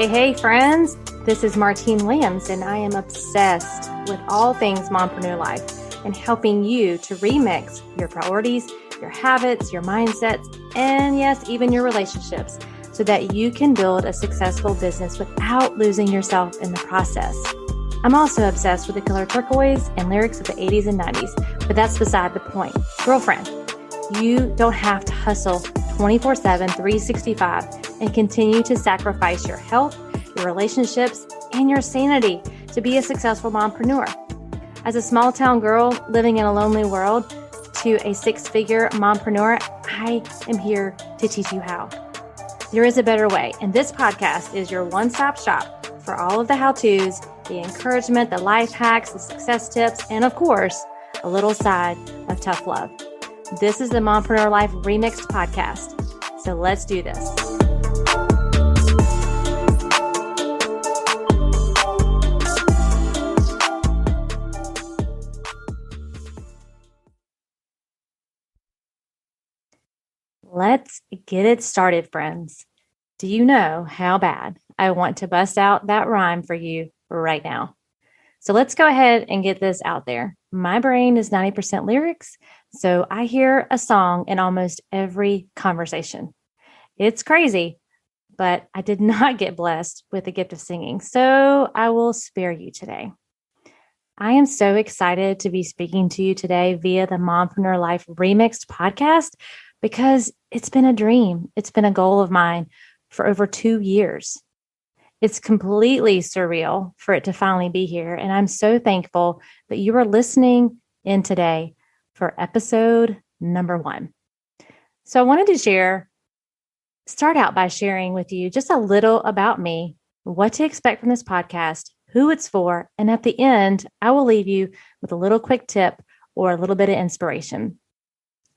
Hey, friends. This is Martine Williams, and I am obsessed with all things Mompreneur life and helping you to remix your priorities, your habits, your mindsets, and yes, even your relationships so that you can build a successful business without losing yourself in the process. I'm also obsessed with the color turquoise and lyrics of the 80s and 90s, but that's beside the point. Girlfriend, you don't have to hustle 24/7, 365 and continue to sacrifice your health, your relationships, and your sanity to be a successful mompreneur. As a small town girl living in a lonely world to a six-figure mompreneur, I am here to teach you how. There is a better way, and this podcast is your one-stop shop for all of the how-tos, the encouragement, the life hacks, the success tips, and of course, a little side of tough love. This is the Mompreneur Life Remixed podcast. So let's do this. Let's get it started, friends. Do you know how bad I want to bust out that rhyme for you right now? So let's go ahead and get this out there. My brain is 90% lyrics, so I hear a song in almost every conversation. It's crazy, but I did not get blessed with the gift of singing, so I will spare you today. I am so excited to be speaking to you today via the Mompreneur Life Remixed podcast because it's been a dream. It's been a goal of mine for over 2 years. It's completely surreal for it to finally be here. And I'm so thankful that you are listening in today for episode number 1. So I wanted to start out by sharing with you just a little about me, what to expect from this podcast, who it's for, and at the end, I will leave you with a little quick tip or a little bit of inspiration.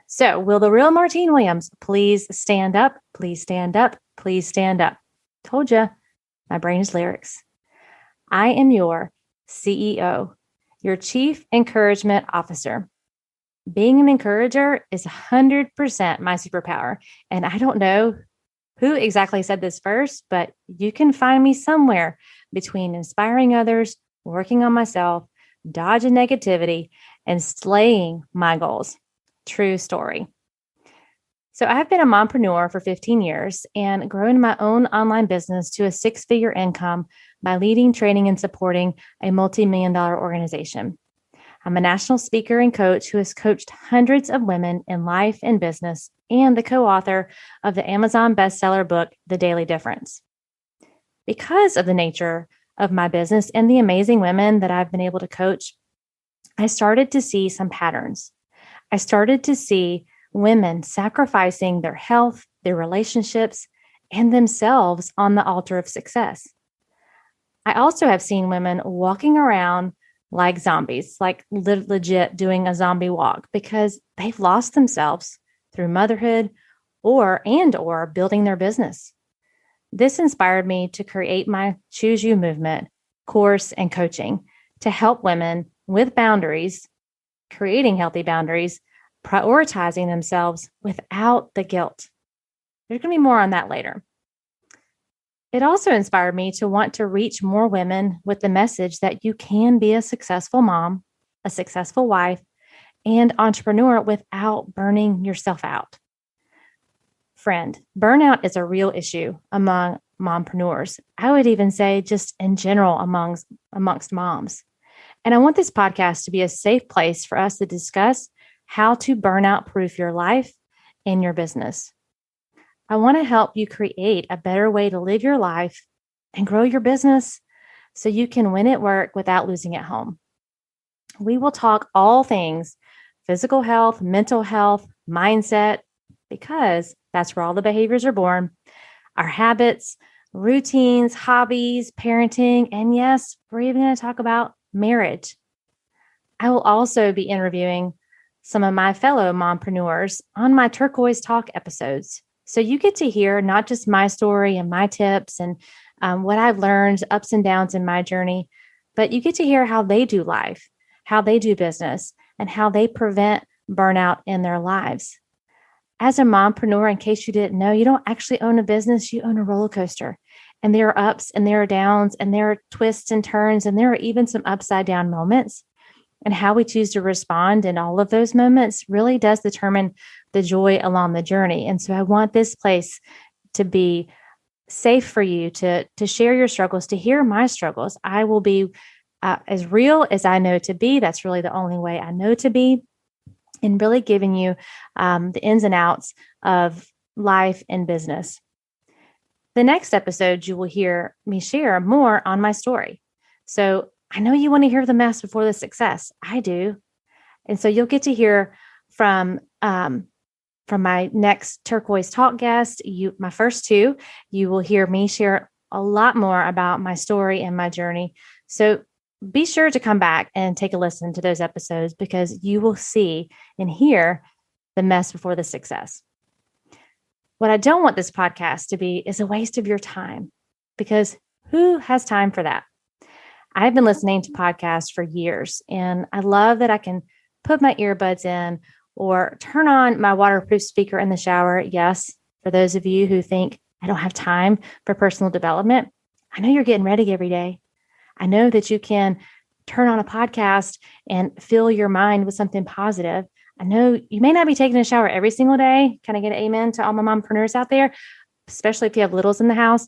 So will the real Martine Williams please stand up? Please stand up. Please stand up. Told you. My brain is lyrics. I am your CEO, your Chief Encouragement Officer. Being an encourager is 100% my superpower. And I don't know who exactly said this first, but you can find me somewhere between inspiring others, working on myself, dodging negativity, and slaying my goals. True story. So I've been a mompreneur for 15 years and grown my own online business to a 6-figure income by leading, training, and supporting a multi-million-dollar organization. I'm a national speaker and coach who has coached hundreds of women in life and business and the co-author of the Amazon bestseller book, The Daily Difference. Because of the nature of my business and the amazing women that I've been able to coach, I started to see some patterns. I started to see women sacrificing their health, their relationships, and themselves on the altar of success. I also have seen women walking around like zombies, like legit doing a zombie walk because they've lost themselves through motherhood or building their business. This inspired me to create my Choose You movement, course, and coaching to help women with boundaries, creating healthy boundaries, prioritizing themselves without the guilt. There's going to be more on that later. It also inspired me to want to reach more women with the message that you can be a successful mom, a successful wife, and entrepreneur without burning yourself out. Friend, burnout is a real issue among mompreneurs. I would even say just in general amongst moms. And I want this podcast to be a safe place for us to discuss how to burnout proof your life and your business. I want to help you create a better way to live your life and grow your business so you can win at work without losing at home. We will talk all things physical health, mental health, mindset, because that's where all the behaviors are born, our habits, routines, hobbies, parenting, and yes, we're even going to talk about marriage. I will also be interviewing some of my fellow mompreneurs on my Turquoise Talk episodes. So you get to hear not just my story and my tips and what I've learned, ups and downs in my journey, but you get to hear how they do life, how they do business, and how they prevent burnout in their lives. As a mompreneur, in case you didn't know, you don't actually own a business, you own a roller coaster. And there are ups and there are downs and there are twists and turns and there are even some upside down moments. And how we choose to respond in all of those moments really does determine the joy along the journey. And so I want this place to be safe for you to share your struggles, to hear my struggles. I will be as real as I know to be. That's really the only way I know to be. And really giving you the ins and outs of life and business. The next episode, you will hear me share more on my story. So I know you want to hear the mess before the success. I do. And so you'll get to hear from my next Turquoise Talk guest, my first two. You will hear me share a lot more about my story and my journey. So be sure to come back and take a listen to those episodes because you will see and hear the mess before the success. What I don't want this podcast to be is a waste of your time, because who has time for that? I've been listening to podcasts for years, and I love that I can put my earbuds in or turn on my waterproof speaker in the shower. Yes, for those of you who think I don't have time for personal development, I know you're getting ready every day. I know that you can turn on a podcast and fill your mind with something positive. I know you may not be taking a shower every single day. Can I get an amen to all my mompreneurs out there, especially if you have littles in the house?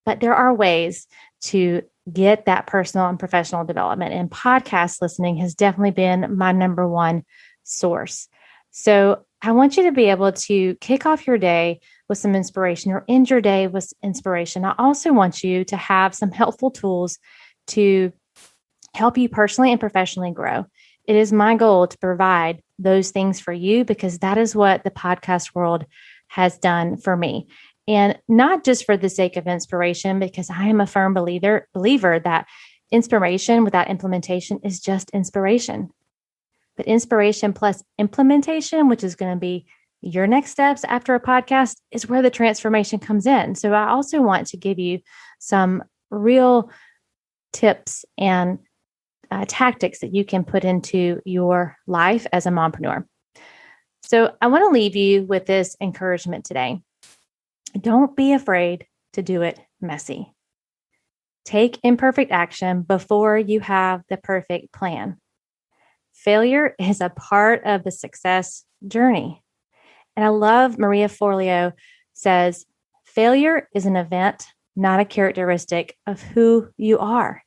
But there are ways to get that personal and professional development. And podcast listening has definitely been my number one source. So I want you to be able to kick off your day with some inspiration or end your day with inspiration. I also want you to have some helpful tools to help you personally and professionally grow. It is my goal to provide those things for you because that is what the podcast world has done for me. And not just for the sake of inspiration, because I am a firm believer that inspiration without implementation is just inspiration. But inspiration plus implementation, which is going to be your next steps after a podcast, is where the transformation comes in. So I also want to give you some real tips and tactics that you can put into your life as a mompreneur. So I want to leave you with this encouragement today. Don't be afraid to do it messy. Take imperfect action before you have the perfect plan. Failure is a part of the success journey. And I love Maria Forleo says, failure is an event, not a characteristic of who you are.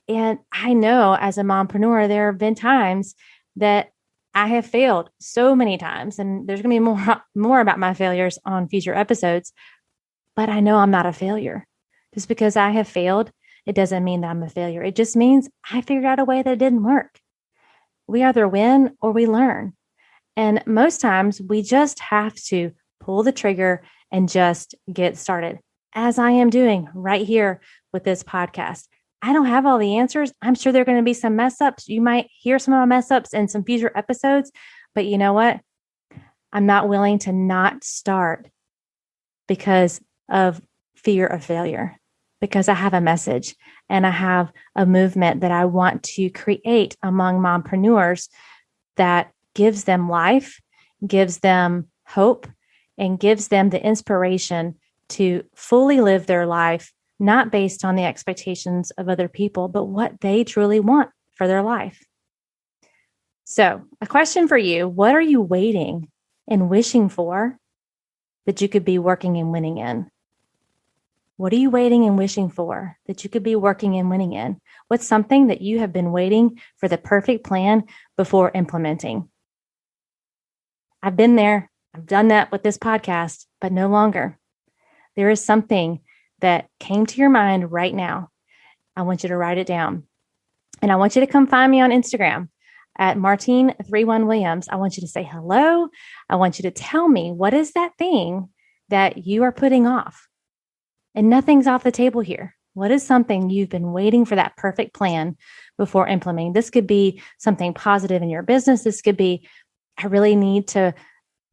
And I know as a mompreneur, there have been times that I have failed so many times, and there's going to be more about my failures on future episodes, but I know I'm not a failure. Just because I have failed, it doesn't mean that I'm a failure. It just means I figured out a way that it didn't work. We either win or we learn. And most times we just have to pull the trigger and just get started, as I am doing right here with this podcast. I don't have all the answers. I'm sure there are going to be some mess ups. You might hear some of my mess ups in some future episodes, but you know what? I'm not willing to not start because of fear of failure, because I have a message and I have a movement that I want to create among mompreneurs that gives them life, gives them hope, and gives them the inspiration to fully live their life, not based on the expectations of other people, but what they truly want for their life. So, a question for you: what are you waiting and wishing for that you could be working and winning in? What are you waiting and wishing for that you could be working and winning in? What's something that you have been waiting for the perfect plan before implementing? I've been there. I've done that with this podcast, but no longer. There is something that came to your mind right now. I want you to write it down. And I want you to come find me on Instagram at Martine31Williams. I want you to say hello. I want you to tell me, what is that thing that you are putting off? And nothing's off the table here. What is something you've been waiting for that perfect plan before implementing? This could be something positive in your business. This could be, I really need to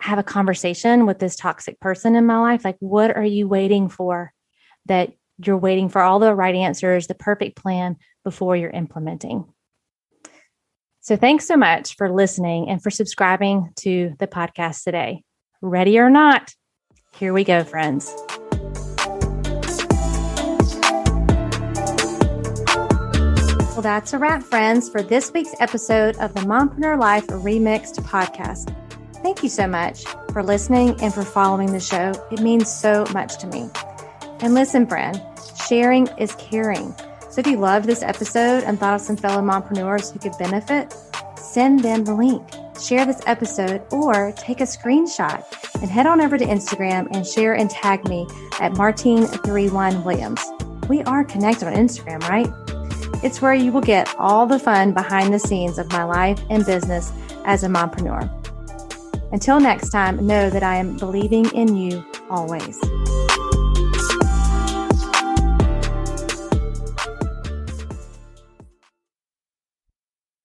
have a conversation with this toxic person in my life. Like, what are you waiting for? That you're waiting for all the right answers, the perfect plan before you're implementing. So thanks so much for listening and for subscribing to the podcast today. Ready or not, here we go, friends. Well, that's a wrap, friends, for this week's episode of the Mompreneur Life Remixed podcast. Thank you so much for listening and for following the show. It means so much to me. And listen, friend, sharing is caring. So if you loved this episode and thought of some fellow mompreneurs who could benefit, send them the link. Share this episode or take a screenshot and head on over to Instagram and share and tag me at Martine31Williams. We are connected on Instagram, right? It's where you will get all the fun behind the scenes of my life and business as a mompreneur. Until next time, know that I am believing in you always.